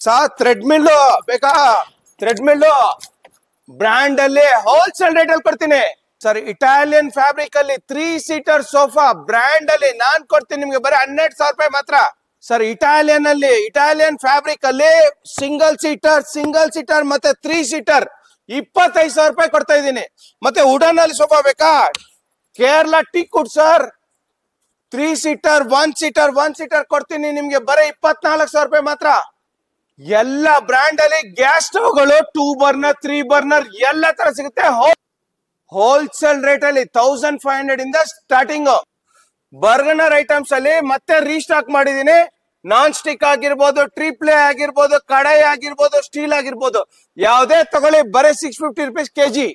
Sir treadmill ಬೇಕಾ? Treadmill brand ಅಲ್ಲಿ wholesale rate ಅಲ್ಲಿ ಕೊಡ್ತೀನಿ ಸರ್. ಇಟಾಲಿಯನ್ ಫ್ಯಾಬ್ರಿಕ್ ಅಲ್ಲಿ 3 ಸೀಟರ್ ಸೋಫಾ ಬ್ರ್ಯಾಂಡ್ ಅಲ್ಲಿ ನಾನ್ ಕೊಡ್ತೀನಿ ನಿಮ್ಗೆ ಬರೀ 12,000 ರೂಪಾಯಿ ಮಾತ್ರ ಸರ್. ಇಟಾಲಿಯನ್ ಫ್ಯಾಬ್ರಿಕ್ ಅಲ್ಲಿ ಸಿಂಗಲ್ ಸೀಟರ್ ಮತ್ತೆ 3 ಸೀಟರ್ 25,000 ರೂಪಾಯಿ ಕೊಡ್ತಾ ಇದ್ದೀನಿ. ಮತ್ತೆ ವುಡನ್ ಅಲ್ಲಿ ಸೋಫಾ ಬೇಕಾ? Kerala teakwood sir 3 seater 1 seater ಕೊಡ್ತೀನಿ ನಿಮ್ಗೆ ಬರೀ 24,000 ರೂಪಾಯಿ ಮಾತ್ರ. ಎಲ್ಲ ಬ್ರ್ಯಾಂಡ್ ಅಲ್ಲಿ ಗ್ಯಾಸ್ ಸ್ಟವ್ಗಳು 2 ಬರ್ನರ್ 3 ಬರ್ನರ್ ಎಲ್ಲ ತರ ಸಿಗುತ್ತೆ ಹೋಲ್ಸೇಲ್ ರೇಟ್ ಅಲ್ಲಿ 1,500 ಇಂದ ಸ್ಟಾರ್ಟಿಂಗ್. ಬರ್ಗನರ್ ಐಟಮ್ಸ್ ಅಲ್ಲಿ ಮತ್ತೆ ರೀಸ್ಟಾಕ್ ಮಾಡಿದೀನಿ. ನಾನ್ ಸ್ಟಿಕ್ ಆಗಿರ್ಬೋದು, ಟ್ರಿಪ್ಲೆ ಆಗಿರ್ಬೋದು, ಕಡಾಯಿ ಆಗಿರ್ಬೋದು, ಸ್ಟೀಲ್ ಆಗಿರ್ಬೋದು, ಯಾವ್ದೇ ತಗೊಳ್ಳಿ ಬರೀ 650 ರೂಪೀಸ್ ಕೆಜಿ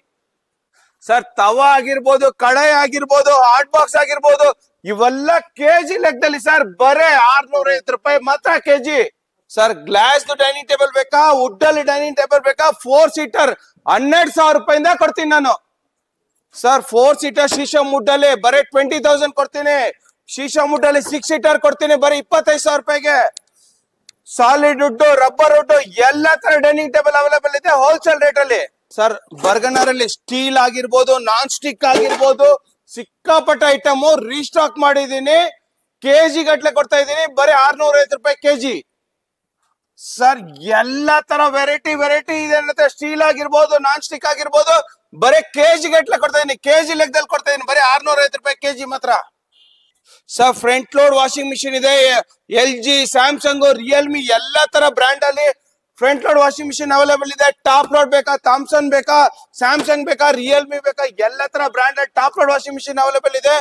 ಸರ್. ತವಾ ಆಗಿರ್ಬೋದು, ಕಡಾಯಿ ಆಗಿರ್ಬೋದು, ಹಾಟ್ ಬಾಕ್ಸ್ ಆಗಿರ್ಬೋದು, ಇವೆಲ್ಲ ಕೆಜಿ ಲೆಕ್ಕದಲ್ಲಿ ಸರ್ ಬರೇ 650 ರೂಪಾಯಿ ಮಾತ್ರ KG sir. Glass dining table ಬೇಕಾ? ವುಡ್ ಅಲ್ಲಿ ಡೈನಿಂಗ್ ಟೇಬಲ್ ಬೇಕಾ? 4 ಸೀಟರ್ 12,000 ರೂಪಾಯಿಂದ ಕೊಡ್ತೀನಿ ನಾನು ಸರ್. 4 ಸೀಟರ್ ಶೀಶಮ್ ವುಡ್ ಅಲ್ಲಿ ಬರೀ 20,000 ಕೊಡ್ತೀನಿ. ಶೀಶಮ್ ವುಡ್ ಅಲ್ಲಿ 6 ಸೀಟರ್ ಕೊಡ್ತೀನಿ ಬರೀ 25,000 ರೂಪಾಯಿಗೆ. ಸಾಲಿಡ್ ವುಡ್, ರಬ್ಬರ್ ವುಡ್ ಎಲ್ಲ ತರ ಡೈನಿಂಗ್ ಟೇಬಲ್ ಅವೈಲೇಬಲ್ ಇದೆ ಹೋಲ್ಸೇಲ್ ರೇಟ್ ಅಲ್ಲಿ ಸರ್. ಬರ್ಗನರ್ ಅಲ್ಲಿ ಸ್ಟೀಲ್ ಆಗಿರ್ಬೋದು, ನಾನ್ ಸ್ಟಿಕ್ ಆಗಿರ್ಬೋದು, ಸಿಕ್ಕಾಪಟ್ಟ ಐಟಮ್ ರೀಸ್ಟಾಕ್ ಮಾಡಿದೀನಿ. ಕೆಜಿ ಗಟ್ಲೆ ಕೊಡ್ತಾ ಇದ್ದೀನಿ ಬರೀ 650 ರೂಪಾಯಿ ಕೆಜಿ ಸರ್. ಎಲ್ಲಾ ತರ ವೆರೈಟಿ ಇದೆ. ಸ್ಟೀಲ್ ಆಗಿರ್ಬೋದು, ನಾನ್ ಸ್ಟಿಕ್ ಆಗಿರ್ಬೋದು, ಬರೀ ಕೆಜಿ ಗಟ್ಲೆ ಕೊಡ್ತಾ ಇದೀನಿ. ಕೆಜಿ ಲೆಕ್ಕದಲ್ಲಿ ಕೊಡ್ತಾ ಇದೀನಿ ಬರೀ 650 ರೂಪಾಯಿ ಕೆಜಿ ಮಾತ್ರ sir. Front load washing machine ಇದೆ. LG, ಸ್ಯಾಮ್ಸಂಗ್, ರಿಯಲ್ಮಿ ಎಲ್ಲಾ ತರ ಬ್ರ್ಯಾಂಡ್ ಅಲ್ಲಿ front load washing machine available ಇದೆ. ಟಾಪ್ ಲೋಡ್ ಬೇಕಾ? ಥಾಮ್ಸನ್ ಬೇಕಾ? ಸ್ಯಾಮ್ಸಂಗ್ ಬೇಕಾ? ರಿಯಲ್ಮಿ ಬೇಕಾ? ಎಲ್ಲಾ ತರ brand top load washing machine available ಇದೆ.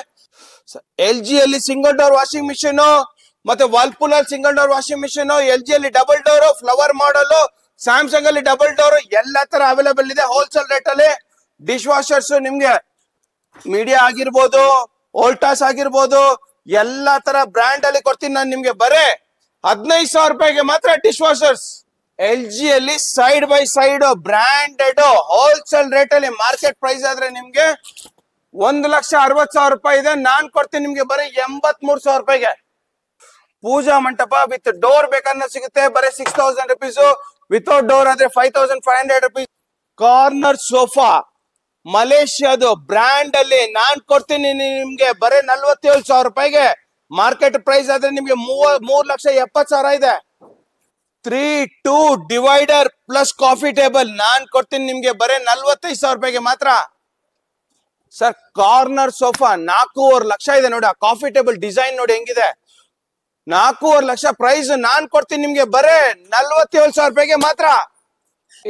LG ಅಲ್ಲಿ ಸಿಂಗಲ್ ಡೋರ್ ವಾಷಿಂಗ್ ಮಿಷಿನ್, ಮತ್ತೆ ವರ್ಲ್ಪೂಲ್ ಅಲ್ಲಿ single door washing machine, LG ಅಲ್ಲಿ ಡಬಲ್ ಡೋರ್ ಫ್ಲವರ್ ಮಾಡಲ್, ಸ್ಯಾಮ್ಸಂಗ್ ಅಲ್ಲಿ ಡಬಲ್ ಡೋರ್ ಎಲ್ಲಾ ತರ ಅವೈಲೇಬಲ್ ಇದೆ ಹೋಲ್ಸೇಲ್ ರೇಟ್ ಅಲ್ಲಿ. ಡಿಶ್ ವಾಷರ್ಸ್ ನಿಮ್ಗೆ ಮೀಡಿಯಾ ಆಗಿರ್ಬೋದು, ವೋಲ್ಟಾಸ್ ಆಗಿರ್ಬೋದು, ಎಲ್ಲಾ ತರ ಬ್ರ್ಯಾಂಡ್ ಅಲ್ಲಿ ಕೊಡ್ತೀನಿ ನಾನು ನಿಮ್ಗೆ ಬರೇ 15,000 ರೂಪಾಯಿಗೆ ಮಾತ್ರ ಡಿಶ್ ವಾಷರ್ಸ್. LG ಅಲ್ಲಿ side by side branded wholesale rate ಅಲ್ಲಿ ಮಾರ್ಕೆಟ್ ಪ್ರೈಸ್ ಆದ್ರೆ ನಿಮ್ಗೆ 1,60,000 ರೂಪಾಯಿ ಇದೆ. ನಾನ್ ಕೊಡ್ತೀನಿ ನಿಮ್ಗೆ ಬರೀ 83,000 ರೂಪಾಯಿಗೆ. ಪೂಜಾ ಮಂಟಪ ವಿತ್ ಡೋರ್ ಬೇಕಾದ್ರೆ ಸಿಗುತ್ತೆ ಬರೀ 6,000 ರೂಪೀಸ್. ವಿತೌಟ್ ಡೋರ್ ಆದ್ರೆ 5,500 ರೂಪೀಸ್. ಕಾರ್ನರ್ ಸೋಫಾ ಮಲೇಷಿಯಾದು ಬ್ರ್ಯಾಂಡ್ ಅಲ್ಲಿ ನಾನ್ ಕೊಡ್ತೀನಿ ನಿಮ್ಗೆ ಬರೀ 47,000 ರೂಪಾಯಿಗೆ. ಮಾರ್ಕೆಟ್ ಪ್ರೈಸ್ ಆದ್ರೆ ನಿಮ್ಗೆ 3,70,000 ಇದೆ. 3-2 ಡಿವೈಡರ್ ಪ್ಲಸ್ ಕಾಫಿ ಟೇಬಲ್ ನಾನ್ ಕೊಡ್ತೀನಿ ನಿಮ್ಗೆ ಬರೀ 45,000 ರೂಪಾಯಿಗೆ ಮಾತ್ರ ಸರ್. ಕಾರ್ನರ್ ಸೋಫಾ 4.5 ಲಕ್ಷ ಇದೆ ನೋಡಿ. ಆ ಕಾಫಿ ಟೇಬಲ್ ಡಿಸೈನ್ ನೋಡಿ ಹೆಂಗಿದೆ. 4.5 ಲಕ್ಷ ಪ್ರೈಸ್ ನಾನ್ ಕೊಡ್ತೀನಿ ನಿಮ್ಗೆ ಬರೇ 47,000 ರೂಪಾಯಿಗೆ ಮಾತ್ರ.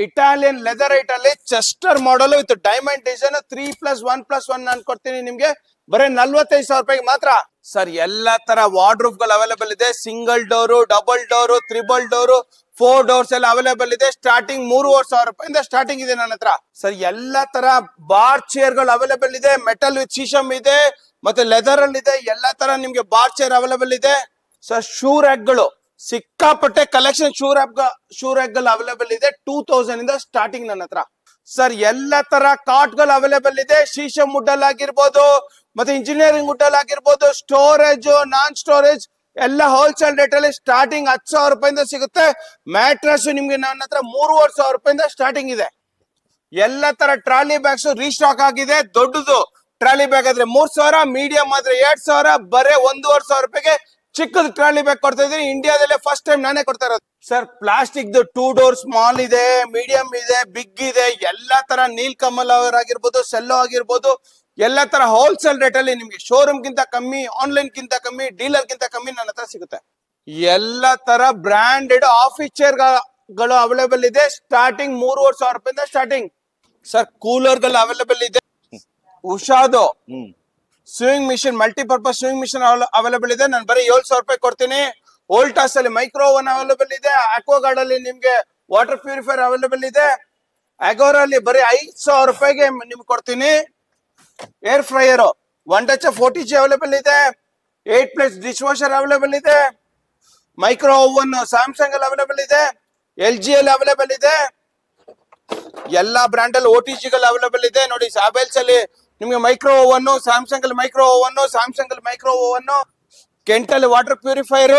ಇಟಾಲಿಯನ್ ಲೆದರ್ ಐಟ್ ಅಲ್ಲಿ Chester model with diamond design 3+1+1 ನಾನ್ ಕೊಡ್ತೀನಿ ನಿಮ್ಗೆ ಬರೇ 45,000 ರೂಪಾಯಿಗೆ ಮಾತ್ರ ಸರ್. ಎಲ್ಲಾ ತರ ವಾರ್ಡ್ರೂಫ್ ಗಳು ಅವೈಲೇಬಲ್ ಇದೆ. Single door, double door, triple door, 4 doors ಎಲ್ಲ ಅವೈಲೇಬಲ್ ಇದೆ. ಸ್ಟಾರ್ಟಿಂಗ್ 3,500 ರೂಪಾಯಿಂದ ಸ್ಟಾರ್ಟಿಂಗ್ ಇದೆ ನನ್ನ ಹತ್ರ ಸರ್. ಎಲ್ಲಾ ತರ ಬಾರ್ ಚೇರ್ ಗಳು ಅವೈಲೇಬಲ್ ಇದೆ. ಮೆಟಲ್ ವಿತ್ ಶೀಶಮ್ ಇದೆ, ಮತ್ತೆ ಲೆದರ್ ಅಲ್ಲಿ ಇದೆ. ಎಲ್ಲಾ ತರ ನಿಮ್ಗೆ ಬಾರ್ ಚೇರ್ ಅವೈಲೇಬಲ್ ಇದೆ ಸರ್. ಶೂ ರ್ಯಾಕ್ ಗಳು ಸಿಕ್ಕಾಪಟ್ಟೆ ಕಲೆಕ್ಷನ್ ಶೂ ರ್ಯಾಕ್ ಗಳು ಅವೈಲೇಬಲ್ ಇದೆ. 2,000 ಇಂದ ಸ್ಟಾರ್ಟಿಂಗ್ ನನ್ನ ಹತ್ರ ಸರ್. ಎಲ್ಲಾ ತರ ಕಾಟ್ ಗಳು ಅವೈಲೇಬಲ್ ಇದೆ. ಶೀಶಮ್ ವುಡ್ ಅಲ್ಲಿ ಆಗಿರ್ಬೋದು, ಮತ್ತೆ ಇಂಜಿನಿಯರಿಂಗ್ ವುಡ್ ಅಲ್ಲಿ ಆಗಿರ್ಬೋದು, ಸ್ಟೋರೇಜ್, ನಾನ್ ಸ್ಟೋರೇಜ್ ಎಲ್ಲ ಹೋಲ್ಸೇಲ್ ರೇಟ್ ಅಲ್ಲಿ ಸ್ಟಾರ್ಟಿಂಗ್ 10,000 ರೂಪಾಯಿಂದ ಸಿಗುತ್ತೆ. ಮ್ಯಾಟ್ರಸ್ ನಿಮ್ಗೆ ನನ್ನ ಹತ್ರ 3,500 ರೂಪಾಯಿಂದ ಸ್ಟಾರ್ಟಿಂಗ್ ಇದೆ. ಎಲ್ಲಾ ತರ ಟ್ರಾಲಿ ಬ್ಯಾಗ್ಸ್ ರೀಸ್ಟಾಕ್ ಆಗಿದೆ. ದೊಡ್ಡದು ಟ್ರಾಲಿ ಬ್ಯಾಗ್ ಆದ್ರೆ 3,000, ಮೀಡಿಯಂ ಆದ್ರೆ 2,000, ಬರೇ 1,500 ರೂಪಾಯಿಗೆ ಚಿಕ್ಕದ ಟ್ರಾಲಿ ಬ್ಯಾಗ್ ಕೊಡ್ತಾ ಇದೀನಿ. ಇಂಡಿಯಾದಲ್ಲೇ ಫಸ್ಟ್ ಟೈಮ್ ನಾನೇ ಕೊಡ್ತಾ ಇರೋದು ಸರ್. ಪ್ಲಾಸ್ಟಿಕ್ 2 ಡೋರ್ ಸ್ಮಾಲ್ ಇದೆ, ಮೀಡಿಯಂ ಇದೆ, ಬಿಗ್ ಇದೆ. ಎಲ್ಲಾ ತರ ನೀಲ್ ಕಮಲ್ ಆಗಿರ್ಬೋದು, ಸೆಲ್ಲೋ ಆಗಿರ್ಬೋದು, ಎಲ್ಲಾ ತರ ಹೋಲ್ಸೇಲ್ ರೇಟ್ ಅಲ್ಲಿ ನಿಮ್ಗೆ ಶೋರೂಮ್ ಗಿಂತ ಕಮ್ಮಿ, ಆನ್ಲೈನ್ ಗಿಂತ ಕಮ್ಮಿ, ಡೀಲರ್ ಗಿಂತ ಕಮ್ಮಿ ನನ್ನ ಹತ್ರ ಸಿಗುತ್ತೆ. ಎಲ್ಲಾ ತರ ಬ್ರಾಂಡೆಡ್ ಆಫೀಸ್ ಚೇರ್ ಗಳು ಅವೈಲೇಬಲ್ ಇದೆ. ಸ್ಟಾರ್ಟಿಂಗ್ 3,500 ರೂಪಾಯಿಂದ ಸ್ಟಾರ್ಟಿಂಗ್ ಸರ್. ಕೂಲರ್ ಗಳು ಅವೈಲೇಬಲ್ ಇದೆ. ಉಷಾದು sewing machine, multipurpose sewing machine available ಇದೆ. ನಾನು ಬರೀ 7,000 ರೂಪಾಯಿ ಕೊಡ್ತೀನಿ. ವೋಲ್ಟಾಸ್ ಅಲ್ಲಿ ಮೈಕ್ರೋ ಓವನ್ ಅವೈಲೇಬಲ್ ಇದೆ. ಆಕ್ವಾಗಾರ್ಡ್ ಅಲ್ಲಿ ನಿಮ್ಗೆ ವಾಟರ್ ಪ್ಯೂರಿಫೈರ್ ಅವೈಲೇಬಲ್ ಇದೆ. ಅಗೋರಾ ಅಲ್ಲಿ ಬರೀ 5,000 ರೂಪಾಯಿಗೆ ನಿಮ್ಗೆ ಕೊಡ್ತೀನಿ. Air fryer 1 touch 40G available ಇದೆ. 8+ ಡಿಶ್ ವಾಷರ್ ಅವೈಲೇಬಲ್ ಇದೆ. ಮೈಕ್ರೋ ಓವನ್ ಸ್ಯಾಮ್ಸಂಗ್ ಅಲ್ಲಿ ಅವೈಲೇಬಲ್ ಇದೆ. LG ಅಲ್ಲಿ ಅವೈಲೇಬಲ್ ಇದೆ. ಎಲ್ಲಾ ಬ್ರಾಂಡ್ ಅಲ್ಲಿ OTG ಗಳು ಅವೈಲೇಬಲ್ ಇದೆ ನೋಡಿ. ಸಾಬೆಲ್ಸ್ ಅಲ್ಲಿ ನಿಮ್ಗೆ ಮೈಕ್ರೋ ಓವನ್, ಸ್ಯಾಮ್ಸಂಗ್ ಅಲ್ಲಿ ಮೈಕ್ರೋ ಓವನ್, ಕೆಂಟ್ ಅಲ್ಲಿ ವಾಟರ್ ಪ್ಯೂರಿಫೈರ್,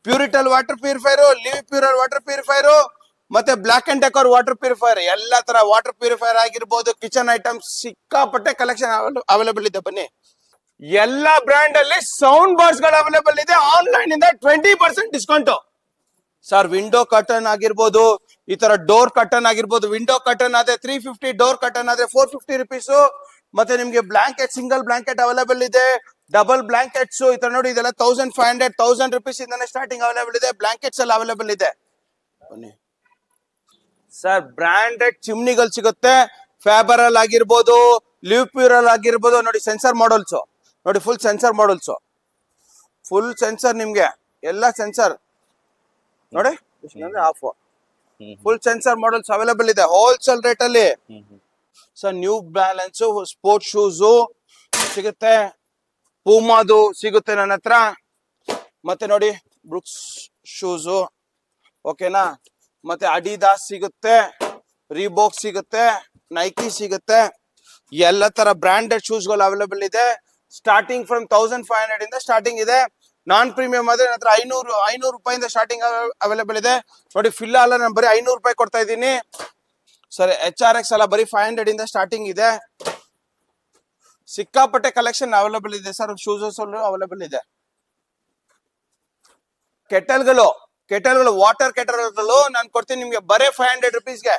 ಪ್ಯೂರಿಟಲ್ water purifier, Livpure water purifier, ಮತ್ತೆ Black and Decker water purifier, ಎಲ್ಲಾ ತರ ವಾಟರ್ ಪ್ಯೂರಿಫೈರ್ ಆಗಿರ್ಬೋದು, ಕಿಚನ್ ಐಟಮ್ಸ್ ಸಿಕ್ಕಾಪಟ್ಟೆ ಕಲೆಕ್ಷನ್ ಅವೈಲೇಬಲ್ ಇದೆ. ಬನ್ನಿ, ಎಲ್ಲಾ ಬ್ರ್ಯಾಂಡ್ ಅಲ್ಲಿ ಸೌಂಡ್ ಬಾರ್ಸ್ ಗಳು ಅವೈಲೇಬಲ್ ಇದೆ. ಆನ್ಲೈನ್ ಇಂದ 20% ಡಿಸ್ಕೌಂಟ್. ಸರ್ ವಿಂಡೋ ಕರ್ಟನ್ ಆಗಿರ್ಬೋದು, ಈ ತರ ಡೋರ್ ಕರ್ಟನ್ ಆಗಿರ್ಬೋದು. ವಿಂಡೋ ಕರ್ಟನ್ ಆದ್ರೆ 350, ಡೋರ್ ಕರ್ಟನ್ ಆದ್ರೆ 450 ರುಪೀಸ್. ಮತ್ತೆ ನಿಮ್ಗೆ ಬ್ಲಾಂಕೆಟ್, ಸಿಂಗಲ್ ಬ್ಲಾಂಕೆಟ್ ಅವೈಲೇಬಲ್ ಇದೆ, ಡಬಲ್ ಬ್ಲಾಂಕೆಟ್ಸ್ ಈ ತರ ನೋಡಿ, ಇದೆಲ್ಲ 1500, 1000 ರುಪೀಸ್ ಇಂದಾನೆ ಸ್ಟಾರ್ಟಿಂಗ್ ಅವೈಲೇಬಲ್ ಇದೆ. ಬ್ಲಾಂಕೆಟ್ಸ್ ಎಲ್ಲ ಅವೈಲೇಬಲ್ ಇದೆ. ಬನ್ನಿ ಸರ್, ಬ್ರಾಂಡೆಡ್ ಚಿಮ್ನಿಗಳು ಸಿಗುತ್ತೆ. ಫ್ಯಾಬರಲ್ ಆಗಿರ್ಬೋದು, ಲಿವ್ ಪ್ಯೂರಲ್ ಆಗಿರ್ಬೋದು. ನೋಡಿ ಸೆನ್ಸರ್ ಮಾಡಲ್ಸ್, ನೋಡಿ full sensor models, full sensor, ನಿಮ್ಗೆ ಎಲ್ಲ ಸೆನ್ಸರ್ ನೋಡಿ of, full sensor models available ಇದೆ ಹೋಲ್ಸೇಲ್ ರೇಟ್ ಅಲ್ಲಿ. Sir new balance sports shoes ಸಿಗುತ್ತೆ, ಪೂಮಾದು ಸಿಗುತ್ತೆ ನನ್ನ ಹತ್ರ. ಮತ್ತೆ ನೋಡಿ ಬ್ರೂಕ್ಸ್ ಶೂಸ್, ಓಕೆನಾ. ಮತ್ತೆ ಅಡಿದಾಸ್ ಸಿಗುತ್ತೆ, ರೀಬೋಕ್ ಸಿಗುತ್ತೆ, ನೈಕಿ ಸಿಗುತ್ತೆ. ಎಲ್ಲ ತರ ಬ್ರಾಂಡೆಡ್ ಶೂಸ್ ಗಳು ಅವೈಲೇಬಲ್ ಇದೆ. ಸ್ಟಾರ್ಟಿಂಗ್ ಫ್ರಮ್ 1500 ಇಂದ ಸ್ಟಾರ್ಟಿಂಗ್ ಇದೆ. ನಾನ್ ಪ್ರೀಮಿಯಂ ಆದ್ರೆ ನನ್ನ ಹತ್ರ 500 ರೂಪಾಯಿಂದ ಸ್ಟಾರ್ಟಿಂಗ್ ಅವೈಲೇಬಲ್ ಇದೆ. ನೋಡಿ ಫಿಲ್ಲಾ ಎಲ್ಲ ನಾನು ಬರೀ 500 ರೂಪಾಯಿ ಕೊಡ್ತಾ ಇದ್ದೀನಿ. ಸರಿ, HRX ಎಲ್ಲ ಬರೀ 500 ಇಂದ ಸ್ಟಾರ್ಟಿಂಗ್ ಇದೆ. ಸಿಕ್ಕಾಪಟ್ಟೆ ಕಲೆಕ್ಷನ್ ಅವೈಲೇಬಲ್ ಇದೆ ಸರ್. ಶೂಸಸ್ ಅವೈಲೇಬಲ್ ಇದೆ. ಕೆಟಲ್ಗಳು ವಾಟರ್ ಕೆಟಲ್ಗಳು ನಾನು ಕೊಡ್ತೀನಿ ನಿಮ್ಗೆ ಬರೀ 500 ರುಪೀಸ್ಗೆ.